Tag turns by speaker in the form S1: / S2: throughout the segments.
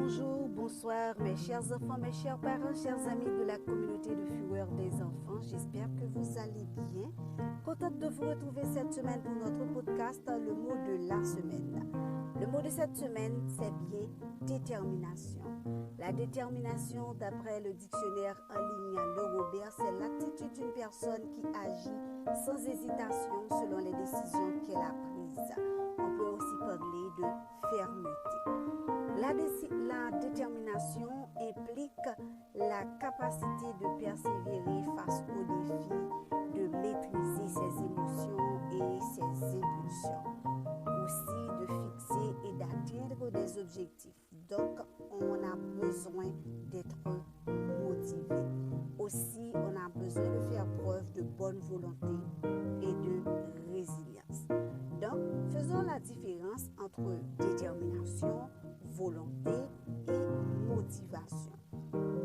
S1: Bonjour, bonsoir mes chers enfants, mes chers parents, chers amis de la communauté de Fureur des enfants. J'espère que vous allez bien. Contente de vous retrouver cette semaine pour notre podcast Le mot de la semaine. Le mot de cette semaine, c'est bien détermination. La détermination, d'après le dictionnaire en ligne Le Robert, c'est l'attitude d'une personne qui agit sans hésitation selon les décisions qu'elle a prises. On peut aussi parler de fermeté. La détermination implique la capacité de persévérer face aux défis, de maîtriser ses émotions et ses impulsions, aussi de fixer et d'atteindre des objectifs. Donc, on a besoin d'être motivé. Aussi, on a besoin de faire preuve de bonne volonté et de résilience. Donc, faisons la différence entre détermination, volonté et motivation.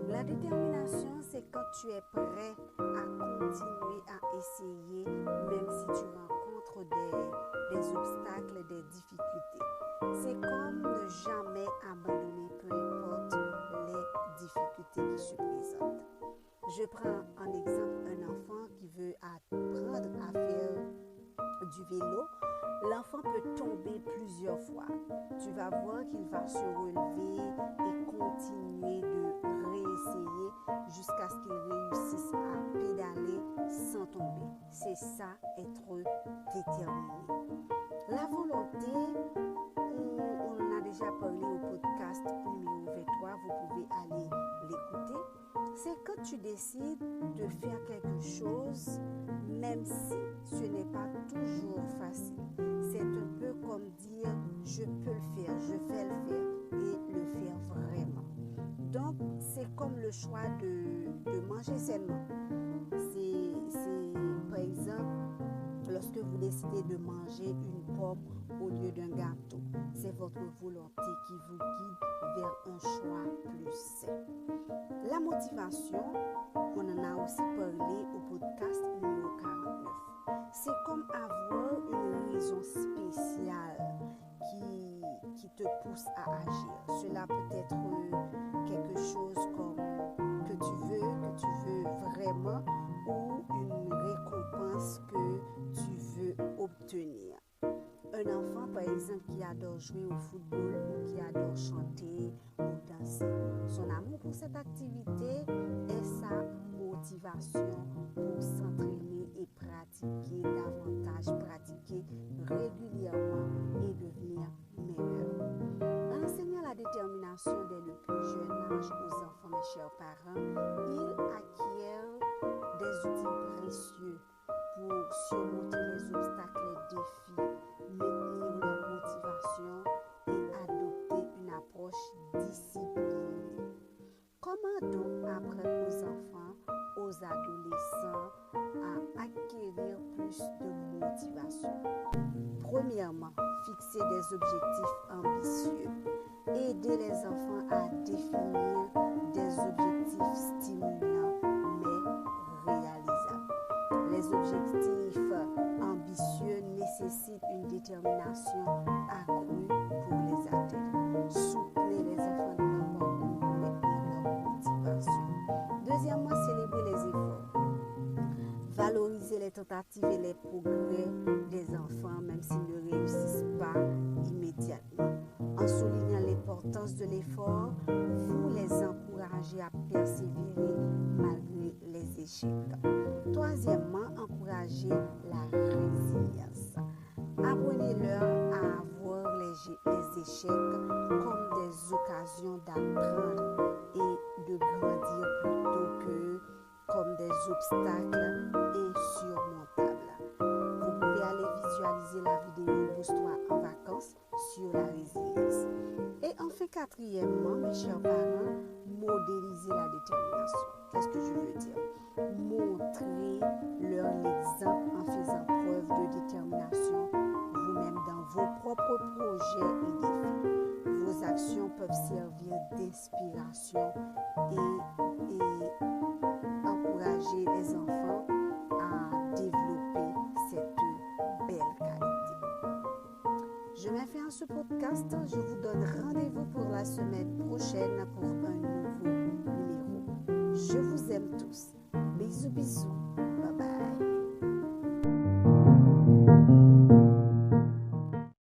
S1: La détermination, c'est quand tu es prêt à continuer à essayer, même si tu rencontres des obstacles, des difficultés. C'est comme ne jamais abandonner, peu importe les difficultés qui se présentent. Je prends en exemple un enfant qui veut apprendre à faire du vélo. L'enfant peut tomber plusieurs fois. Tu vas voir qu'il va se relever et continuer de réessayer jusqu'à ce qu'il réussisse à pédaler sans tomber. C'est ça, être déterminé. La volonté, on en a déjà parlé au podcast numéro 23, vous pouvez aller l'écouter. C'est quand tu décides de faire quelque chose, même si ce n'est pas toujours facile. C'est un peu comme dire je peux le faire, je vais le faire et le faire vraiment. Donc, c'est comme le choix de manger sainement. C'est par exemple, lorsque vous décidez de manger une pomme au lieu d'un gâteau, c'est votre volonté qui vous guide vers un choix plus sain. La motivation, on en a aussi parlé au podcast numéro 49. C'est comme avoir une raison spéciale qui te pousse à agir. Cela peut être quelque chose comme que tu veux vraiment, ou une récompense que tu veux obtenir. Un enfant, par exemple, qui adore jouer au football ou qui adore chanter ou danser, son amour pour cette activité est sa motivation pour s'entraîner et pratiquer davantage, pratiquer régulièrement et devenir meilleur. En enseignant la détermination dès le plus jeune âge aux enfants, mes chers parents, ils acquièrent des outils précieux pour surmonter les obstacles, les défis, maintenir leur motivation et adopter une approche disciplinée. Comment donc apprendre aux enfants, aux adolescents à acquérir plus de motivation? Premièrement, fixer des objectifs ambitieux. Aider les enfants à définir des objectifs stimulants mais réalisables. Les objectifs ambitieux nécessitent une détermination accrue pour les atteindre. Soutenez les enfants dans leur parcours pour maintenir leur motivation. Deuxièmement, célébrer les efforts. Valoriser les tentatives et les progrès des enfants, même s'ils ne réussissent pas immédiatement. En soulignant l'importance de l'effort, vous les encouragez à persévérer malgré les échecs. Troisièmement, encouragez la résilience. Apprenez-leur à voir les échecs comme des occasions d'apprendre et de grandir plutôt que comme des obstacles insurmontables. Vous pouvez aller visualiser la vidéo Boost-toi en vacances sur la résilience. Et enfin, quatrièmement, mes chers parents, modéliser la détermination. Qu'est-ce que je veux dire? Montrez-leur l'exemple en faisant preuve de détermination vous-même dans vos propres projets et défis. Vos actions peuvent servir d'inspiration et encourager les enfants à développer cette belle qualité. Je mets fin à ce podcast. Je vous donne rendez-vous pour la semaine prochaine pour un nouveau numéro. Je vous aime tous. Bisous, bisous.